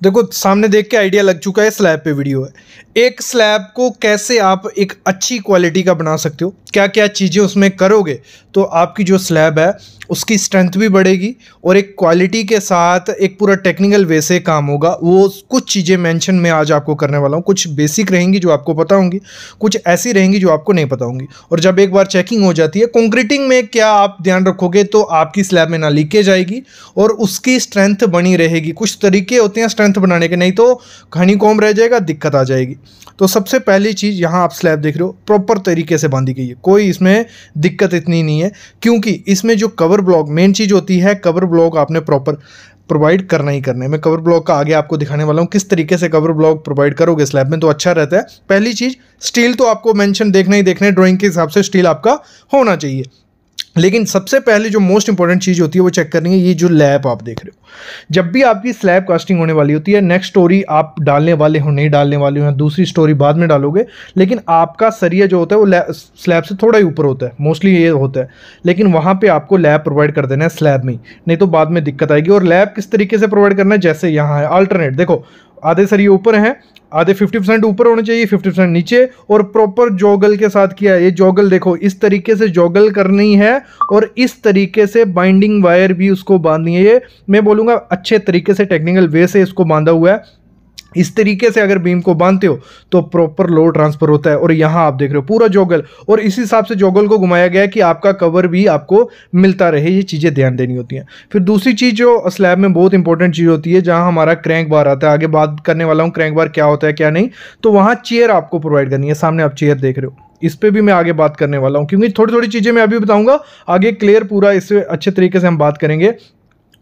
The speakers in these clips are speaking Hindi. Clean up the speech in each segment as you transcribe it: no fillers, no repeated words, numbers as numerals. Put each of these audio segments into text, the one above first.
देखो सामने देख के आइडिया लग चुका है, स्लैब पे वीडियो है। एक स्लैब को कैसे आप एक अच्छी क्वालिटी का बना सकते हो, क्या क्या चीज़ें उसमें करोगे तो आपकी जो स्लैब है उसकी स्ट्रेंथ भी बढ़ेगी और एक क्वालिटी के साथ एक पूरा टेक्निकल वे से काम होगा। वो कुछ चीज़ें मेंशन मैं आज आपको करने वाला हूँ। कुछ बेसिक रहेंगी जो आपको पता होंगी, कुछ ऐसी रहेंगी जो आपको नहीं पता होंगी। और जब एक बार चेकिंग हो जाती है, कंक्रीटिंग में क्या आप ध्यान रखोगे तो आपकी स्लैब में ना लीकेज आएगी और उसकी स्ट्रेंथ बनी रहेगी। कुछ तरीके होते हैं स्ट्रेंथ बनाने के, नहीं तो हनीकॉम्ब रह जाएगा, दिक्कत आ जाएगी। तो सबसे पहली चीज़, यहाँ आप स्लैब देख रहे हो प्रॉपर तरीके से बांधी गई है, कोई इसमें दिक्कत इतनी नहीं है, क्योंकि इसमें जो कवर ब्लॉक मेन चीज़ होती है, कवर ब्लॉक आपने प्रॉपर प्रोवाइड करना ही करना है। मैं कवर ब्लॉक का आगे आपको दिखाने वाला हूँ किस तरीके से कवर ब्लॉक प्रोवाइड करोगे स्लैब में तो अच्छा रहता है। पहली चीज़, स्टील तो आपको मेंशन देखना ही देखना है, ड्राइंग के हिसाब से स्टील आपका होना चाहिए। लेकिन सबसे पहले जो मोस्ट इंपॉर्टेंट चीज़ होती है वो चेक करनी है, ये जो लैब आप देख रहे हो। जब भी आपकी स्लैब कास्टिंग होने वाली होती है, नेक्स्ट स्टोरी आप डालने वाले हो नहीं डालने वाले हो, दूसरी स्टोरी बाद में डालोगे, लेकिन आपका सरिया जो होता है वो स्लैब से थोड़ा ही ऊपर होता है, मोस्टली ये होता है। लेकिन वहाँ पे आपको लैब प्रोवाइड कर देना है स्लैब में ही, नहीं तो बाद में दिक्कत आएगी। और लैब किस तरीके से प्रोवाइड करना है, जैसे यहाँ है अल्टरनेट, देखो आधे सरिये ऊपर हैं, आधे 50% ऊपर होने चाहिए, 50% नीचे, और प्रॉपर जॉगल के साथ किया है। ये जॉगल देखो इस तरीके से जॉगल करनी है और इस तरीके से बाइंडिंग वायर भी उसको बांधनी है। ये मैं बोलूँगा अच्छे तरीके से टेक्निकल वे से इसको बांधा हुआ है। इस तरीके से अगर बीम को बांधते हो तो प्रॉपर लोड ट्रांसफर होता है। और यहाँ आप देख रहे हो पूरा जॉगल, और इस हिसाब से जॉगल को घुमाया गया है कि आपका कवर भी आपको मिलता रहे। ये चीज़ें ध्यान देनी होती हैं। फिर दूसरी चीज़ जो स्लैब में बहुत इंपॉर्टेंट चीज़ होती है, जहाँ हमारा क्रैंक बार आता है, आगे बात करने वाला हूँ क्रैंक बार क्या होता है क्या नहीं, तो वहाँ चेयर आपको प्रोवाइड करनी है। सामने आप चेयर देख रहे हो, इस पे भी मैं आगे बात करने वाला हूँ, क्योंकि थोड़ी थोड़ी चीज़ें मैं अभी बताऊँगा, आगे क्लियर पूरा इससे अच्छे तरीके से हम बात करेंगे।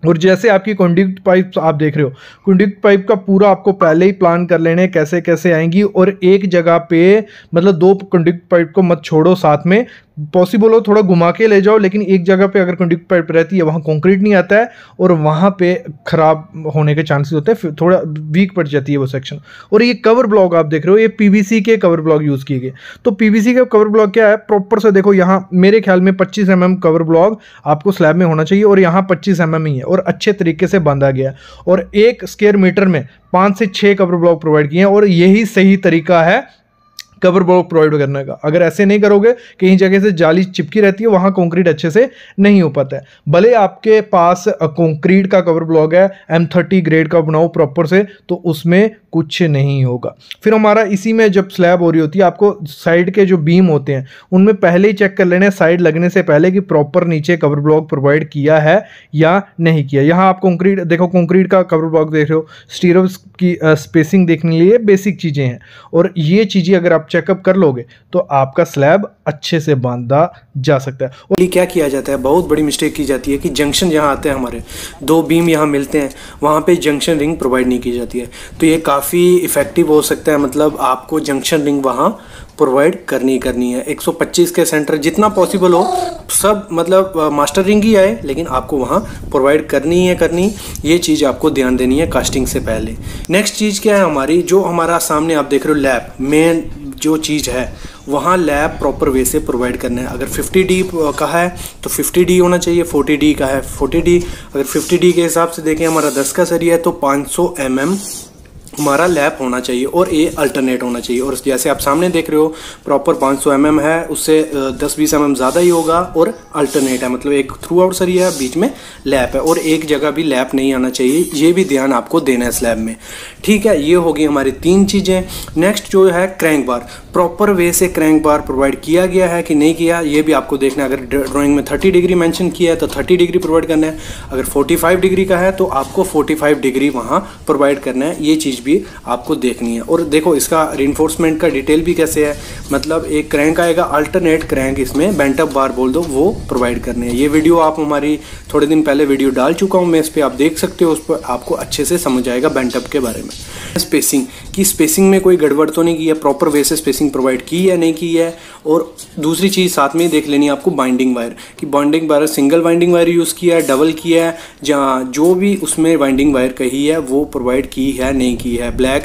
और जैसे आपकी कंडक्ट पाइप आप देख रहे हो, कंडक्ट पाइप का पूरा आपको पहले ही प्लान कर लेने कैसे कैसे आएंगी, और एक जगह पे मतलब दो कंडक्ट पाइप को मत छोड़ो साथ में, पॉसिबल हो थोड़ा घुमा के ले जाओ, लेकिन एक जगह पे अगर कंडक्ट पाइप रहती है वहाँ कंक्रीट नहीं आता है और वहाँ पे खराब होने के चांसेस होते हैं, फिर थोड़ा वीक पड़ जाती है वो सेक्शन। और ये कवर ब्लॉक आप देख रहे हो, ये पीवीसी के कवर ब्लॉक यूज़ किए गए। तो पीवीसी का कवर ब्लॉक क्या है, प्रॉपर से देखो, यहाँ मेरे ख्याल में 25 mm कवर ब्लॉक आपको स्लैब में होना चाहिए, और यहाँ 25 mm ही है और अच्छे तरीके से बांधा गया है। और 1 स्क्वायर मीटर में 5 से 6 कवर ब्लॉक प्रोवाइड किए हैं, और यही सही तरीका है कवर ब्लॉक प्रोवाइड करने का। अगर ऐसे नहीं करोगे, कहीं जगह से जाली चिपकी रहती है, वहाँ कंक्रीट अच्छे से नहीं हो पाता है। भले आपके पास कंक्रीट का कवर ब्लॉक है, M30 ग्रेड का बनाओ प्रॉपर से, तो उसमें कुछ नहीं होगा। फिर हमारा इसी में जब स्लैब हो रही होती है, आपको साइड के जो बीम होते हैं उनमें पहले ही चेक कर लेने साइड लगने से पहले कि प्रॉपर नीचे कवर ब्लॉक प्रोवाइड किया है या नहीं किया। यहाँ आप कंक्रीट देखो, कंक्रीट का कवर ब्लॉक देख रहे हो, स्टीयर्स की स्पेसिंग देखने के लिए बेसिक चीज़ें हैं, और ये चीज़ें अगर आप चेकअप कर लोगे तो आपका स्लैब अच्छे से बांधा जा सकता है। और क्या किया जाता है, बहुत बड़ी मिस्टेक की जाती है कि जंक्शन जहाँ आते हैं, हमारे दो बीम यहाँ मिलते हैं, वहाँ पे जंक्शन रिंग प्रोवाइड नहीं की जाती है। तो ये काफ़ी इफ़ेक्टिव हो सकता है, मतलब आपको जंक्शन रिंग वहाँ प्रोवाइड करनी है। 125 के सेंटर जितना पॉसिबल हो सब, मतलब मास्टर रिंग ही आए, लेकिन आपको वहाँ प्रोवाइड करनी ये चीज़ आपको ध्यान देनी है कास्टिंग से पहले। नेक्स्ट चीज़ क्या है हमारी, जो हमारा सामने आप देख रहे हो लैब, मेन जो चीज़ है वहाँ लैब प्रॉपर वे से प्रोवाइड करना है। अगर 50D का है तो 50D होना चाहिए, 40D का है 40D। अगर 50D के हिसाब से देखें, हमारा 10 का सरिया है तो 500 mm हमारा लैप होना चाहिए, और ये अल्टरनेट होना चाहिए। और जैसे आप सामने देख रहे हो प्रॉपर 500 mm है, उससे 10-20 mm ज़्यादा ही होगा, और अल्टरनेट है, मतलब एक थ्रू आउट सरिया है, बीच में लैप है, और एक जगह भी लैप नहीं आना चाहिए। ये भी ध्यान आपको देना है स्लैब में, ठीक है। ये होगी हमारी 3 चीज़ें। नेक्स्ट जो है क्रैंक बार, प्रॉपर वे से क्रैंक बार प्रोवाइड किया गया है कि नहीं किया, ये भी आपको देखना है। अगर ड्राइंग में 30 डिग्री मेंशन किया है तो 30 डिग्री प्रोवाइड करना है, अगर 45 डिग्री का है तो आपको 45 डिग्री वहाँ प्रोवाइड करना है। ये चीज़ भी आपको देखनी है। और देखो इसका रिइंफोर्समेंट का डिटेल भी कैसे है, मतलब एक क्रैंक आएगा, अल्टरनेट क्रैंक, इसमें बेंट अप बार बोल दो, वो प्रोवाइड करने हैं। ये वीडियो आप हमारी थोड़े दिन पहले वीडियो डाल चुका हूँ मैं, इस पर आप देख सकते हो, उस पर आपको अच्छे से समझ आएगा बेंट अप के बारे में। स्पेसिंग की, स्पेसिंग में कोई गड़बड़ तो नहीं की है, प्रॉपर वे से स्पेसिंग प्रोवाइड की है नहीं की है। और दूसरी चीज़ साथ में ही देख लेनी है आपको बाइंडिंग वायर, कि binding wire single binding wire use किया है, डबल किया है, जहाँ जो भी उसमें बाइंडिंग वायर कही है वो प्रोवाइड की है नहीं की की है, ब्लैक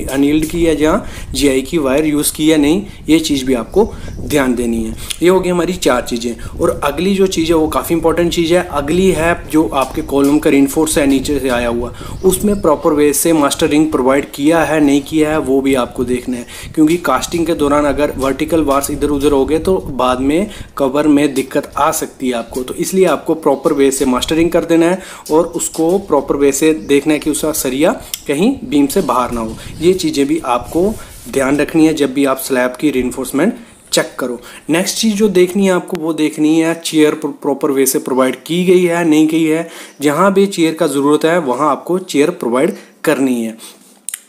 अनयील्ड की है जहाँ जीआई की वायर यूज़ की है नहीं, ये चीज़ भी आपको ध्यान देनी है। ये हो गई हमारी 4 चीज़ें। और अगली जो चीज़ है वो काफ़ी इंपॉर्टेंट चीज़ है, अगली है जो आपके कॉलम का रेनफोर्स है नीचे से आया हुआ, उसमें प्रॉपर वे से मास्टर रिंग प्रोवाइड किया है नहीं किया है वो भी आपको देखना है, क्योंकि कास्टिंग के दौरान अगर वर्टिकल बार्स इधर उधर हो गए तो बाद में कवर में दिक्कत आ सकती है आपको। तो इसलिए आपको प्रॉपर वे से मास्टरिंग कर देना है और उसको प्रॉपर वे से देखना है कि उसका सरिया कहीं बीम से बाहर ना हो। ये चीज़ें भी आपको ध्यान रखनी है जब भी आप स्लैब की रिइंफोर्समेंट चेक करो। नेक्स्ट चीज़ जो देखनी है आपको वो देखनी है चेयर प्रॉपर वे से प्रोवाइड की गई है नहीं की है। जहाँ भी चेयर का ज़रूरत है वहाँ आपको चेयर प्रोवाइड करनी है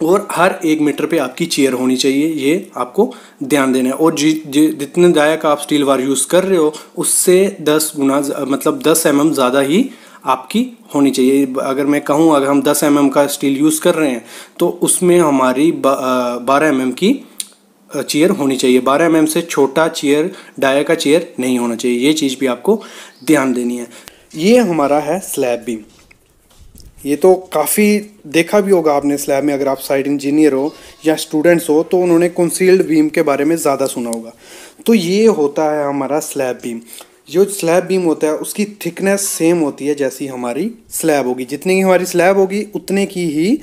और हर 1 मीटर पे आपकी चेयर होनी चाहिए, ये आपको ध्यान देना है। और जितने डाया का आप स्टील वार यूज़ कर रहे हो उससे 10 गुना मतलब 10 mm ज़्यादा ही आपकी होनी चाहिए। अगर मैं कहूँ अगर हम 10 mm का स्टील यूज़ कर रहे हैं तो उसमें हमारी 12 mm की चेयर होनी चाहिए। 12 mm से छोटा चेयर डाया का चेयर नहीं होना चाहिए, ये चीज़ भी आपको ध्यान देनी है। ये हमारा है स्लैब बीम। ये तो काफ़ी देखा भी होगा आपने स्लैब में, अगर आप साइट इंजीनियर हो या स्टूडेंट्स हो तो उन्होंने कंसील्ड बीम के बारे में ज़्यादा सुना होगा। तो ये होता है हमारा स्लैब बीम। जो स्लैब बीम होता है उसकी थिकनेस सेम होती है जैसी हमारी स्लैब होगी, जितनी की हमारी स्लैब होगी उतने की ही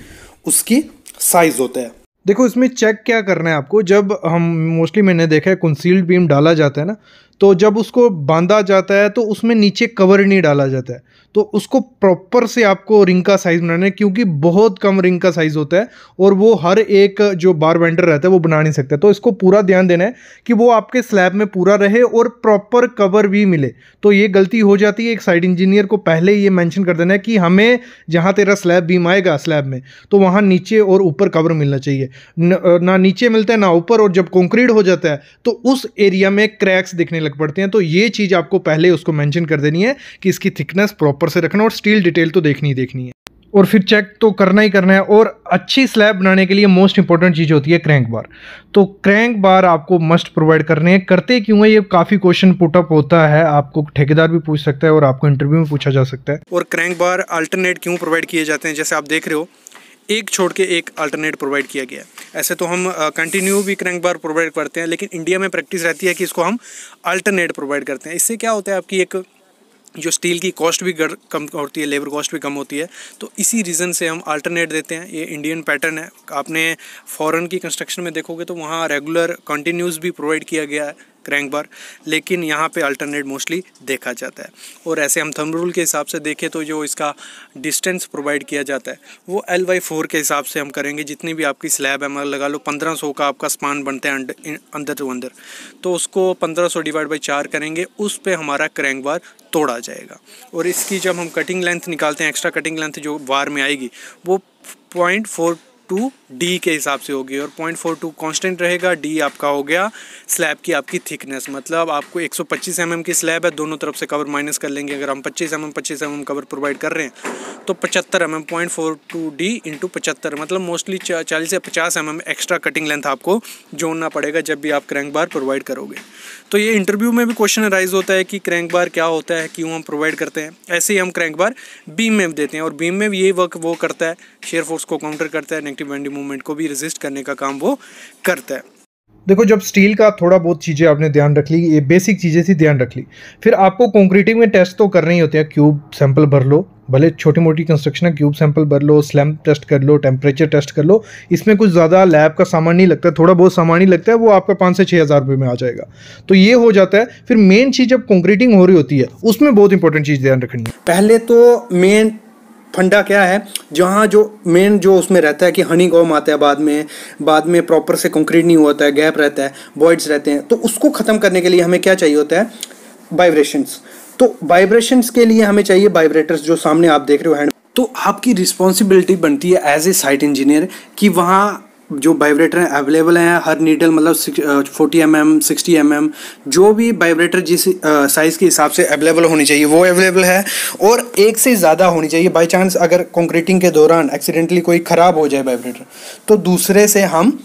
उसकी साइज़ होता है। देखो इसमें चेक क्या करना है आपको, जब हम मोस्टली मैंने देखा है कंसील्ड बीम डाला जाता है ना, तो जब उसको बांधा जाता है तो उसमें नीचे कवर नहीं डाला जाता है, तो उसको प्रॉपर से आपको रिंग का साइज़ बनाना है, क्योंकि बहुत कम रिंग का साइज़ होता है और वो हर एक जो बार बेंडर रहता है वो बना नहीं सकता। तो इसको पूरा ध्यान देना है कि वो आपके स्लैब में पूरा रहे और प्रॉपर कवर भी मिले। तो ये गलती हो जाती है, एक साइट इंजीनियर को पहले ये मेंशन कर देना है कि हमें जहाँ तेरा स्लैब बीम आएगा स्लैब में तो वहाँ नीचे और ऊपर कवर मिलना चाहिए, ना नीचे मिलता है ना ऊपर। और जब कंक्रीट हो जाता है तो उस एरिया में क्रैक्स दिखने लग पड़ते हैं। तो ये चीज़ आपको पहले उसको मेंशन कर देनी है कि इसकी थिकनेस प्रॉपर से रखना और स्टील डिटेल तो देखनी ही देखनी है और फिर चेक तो करना ही करना है। और अच्छी स्लैब बनाने के लिए मोस्ट इंपॉर्टेंट चीज़ होती है क्रैंक बार। तो क्रैंक बार आपको मस्ट प्रोवाइड करने हैं। करते क्यों है, ये काफ़ी क्वेश्चन पुटअप होता है, आपको ठेकेदार भी पूछ सकता है और आपको इंटरव्यू में पूछा जा सकता है। और क्रैंक बार अल्टरनेट क्यों प्रोवाइड किए जाते हैं, जैसे आप देख रहे हो एक छोड़ के एक अल्टरनेट प्रोवाइड किया गया है। ऐसे तो हम कंटिन्यू भी क्रैंक बार प्रोवाइड करते हैं, लेकिन इंडिया में प्रैक्टिस रहती है कि इसको हम अल्टरनेट प्रोवाइड करते हैं। इससे क्या होता है, आपकी एक जो स्टील की कॉस्ट भी कम होती है, लेबर कॉस्ट भी कम होती है। तो इसी रीज़न से हम अल्टरनेट देते हैं। ये इंडियन पैटर्न है। आपने फॉरेन की कंस्ट्रक्शन में देखोगे तो वहाँ रेगुलर कंटिन्यूस भी प्रोवाइड किया गया है क्रैंक बार, लेकिन यहाँ पे अल्टरनेट मोस्टली देखा जाता है। और ऐसे हम थंब रूल के हिसाब से देखें तो जो इसका डिस्टेंस प्रोवाइड किया जाता है वो L/4 के हिसाब से हम करेंगे। जितनी भी आपकी स्लैब है, मतलब लगा लो 1500 का आपका स्पान बनता है अंदर टू अंदर, तो उसको 1500 डिवाइड बाई 4 करेंगे, उस पर हमारा क्रैंक बार तोड़ा जाएगा। और इसकी जब हम कटिंग लेंथ निकालते हैं, एक्स्ट्रा कटिंग लेंथ जो बार में आएगी वो 0.42D के हिसाब से होगी। और 0.42 कांस्टेंट रहेगा। D आपका हो गया स्लैब की आपकी थिकनेस, मतलब आपको 125 mm की स्लैब है, दोनों तरफ से कवर माइनस कर लेंगे। अगर हम 25 mm कवर प्रोवाइड कर रहे हैं तो 75 mm 0.42D इंटू 75, मतलब मोस्टली 40 से 50 mm एक्स्ट्रा कटिंग लेंथ आपको जोड़ना पड़ेगा जब भी आप क्रैंक बार प्रोवाइड करोगे। तो ये इंटरव्यू में भी क्वेश्चन राइज होता है कि क्रैंक बार क्या होता है, क्यों हम प्रोवाइड करते हैं। ऐसे ही हम क्रैंक बार बीम में देते हैं और बीम में भी ये वर्क वो करता है, शेयर फोर्स को काउंटर करता है, नेगेटिव बेंडिंग मूवमेंट को भी रेजिस्ट करने का काम वो करता है। देखो जब स्टील का थोड़ा बहुत चीज़ें आपने ध्यान रख ली, ये बेसिक चीज़ें सी ध्यान रख ली, फिर आपको कंक्रीटिंग में टेस्ट तो करने ही होते हैं। क्यूब सैंपल भर लो, भले छोटी मोटी कंस्ट्रक्शन है, क्यूब सैंपल भर लो, स्लैम्प टेस्ट कर लो, टेम्परेचर टेस्ट कर लो। इसमें कुछ ज़्यादा लैब का सामान नहीं लगता, थोड़ा बहुत सामान ही लगता है, वो आपका 5 से 6 हज़ार रुपये में आ जाएगा। तो ये हो जाता है। फिर मेन चीज़ जब कंक्रीटिंग हो रही होती है उसमें बहुत इंपॉर्टेंट चीज़ ध्यान रखनी है। पहले तो मेन फंडा क्या है, जहाँ जो मेन जो उसमें रहता है कि हनी कॉम आता है, बाद में प्रॉपर से कंक्रीट नहीं होता है, गैप रहता है, वॉइड्स रहते हैं। तो उसको ख़त्म करने के लिए हमें क्या चाहिए होता है, वाइब्रेशंस। तो वाइब्रेशंस के लिए हमें चाहिए वाइब्रेटर्स, जो सामने आप देख रहे हो हैंड। तो आपकी रिस्पॉन्सिबिलिटी बनती है एज ए साइट इंजीनियर कि वहाँ जो वाइब्रेटर हैं अवेलेबल हैं, हर नीडल मतलब 40 mm 60 mm जो भी वाइब्रेटर जिस साइज़ के हिसाब से अवेलेबल होनी चाहिए वो अवेलेबल है, और एक से ज़्यादा होनी चाहिए। बाई चांस अगर कंक्रीटिंग के दौरान एक्सीडेंटली कोई ख़राब हो जाए वाइब्रेटर, तो दूसरे से हम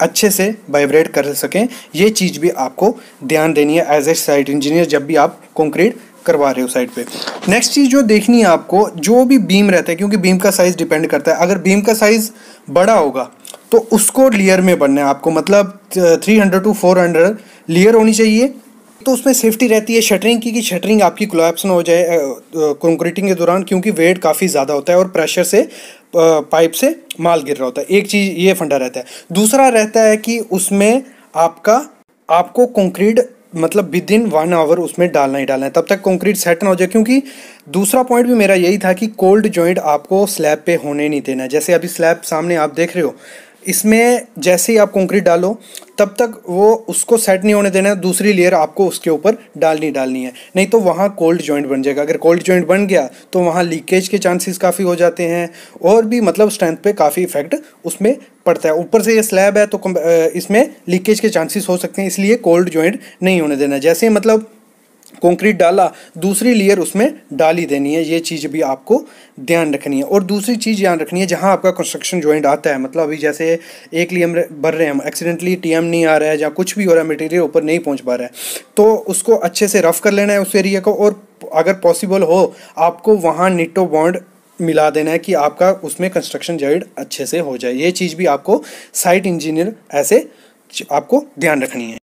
अच्छे से वाइब्रेट कर सकें। ये चीज़ भी आपको ध्यान देनी है एज ए साइट इंजीनियर जब भी आप कंक्रीट करवा रहे हो साइड पे। नेक्स्ट चीज़ जो देखनी है आपको, जो भी बीम रहता है, क्योंकि बीम का साइज़ डिपेंड करता है, अगर बीम का साइज़ बड़ा होगा तो उसको लेयर में बनना है आपको, मतलब 300 to 400 लेयर होनी चाहिए। तो उसमें सेफ्टी रहती है शटरिंग की, कि शटरिंग आपकी कोलैप्स ना हो जाए कंक्रीटिंग के दौरान, क्योंकि वेट काफ़ी ज़्यादा होता है और प्रेशर से पाइप से माल गिर रहा होता है। एक चीज़ ये फंडा रहता है। दूसरा रहता है कि उसमें आपको कंक्रीट मतलब विद इन 1 आवर उसमें डालना ही डालना है, तब तक कंक्रीट सेट ना हो जाए। क्योंकि दूसरा पॉइंट भी मेरा यही था कि कोल्ड जॉइंट आपको स्लैब पे होने नहीं देना है। जैसे अभी स्लैब सामने आप देख रहे हो, इसमें जैसे ही आप कंक्रीट डालो तब तक वो उसको सेट नहीं होने देना है, दूसरी लेयर आपको उसके ऊपर डालनी है, नहीं तो वहाँ कोल्ड जॉइंट बन जाएगा। अगर कोल्ड जॉइंट बन गया तो वहाँ लीकेज के चांसेस काफ़ी हो जाते हैं, और भी मतलब स्ट्रेंथ पे काफ़ी इफेक्ट उसमें पड़ता है। ऊपर से ये स्लैब है तो इसमें लीकेज के चांसेस हो सकते हैं, इसलिए कोल्ड जॉइंट नहीं होने देना। जैसे मतलब कंक्रीट डाला, दूसरी लेयर उसमें डाल ही देनी है, ये चीज़ भी आपको ध्यान रखनी है। और दूसरी चीज़ ध्यान रखनी है, जहाँ आपका कंस्ट्रक्शन जॉइंट आता है, मतलब अभी जैसे एक लेयर भर रहे हैं हम, एक्सीडेंटली टीएम नहीं आ रहा है या कुछ भी हो रहा है, मटेरियल ऊपर नहीं पहुँच पा रहा है, तो उसको अच्छे से रफ कर लेना है उस एरिया को, और अगर पॉसिबल हो आपको वहाँ निटो बॉन्ड मिला देना है कि आपका उसमें कंस्ट्रक्शन जॉइंट अच्छे से हो जाए। ये चीज़ भी आपको साइट इंजीनियर ऐसे आपको ध्यान रखनी है।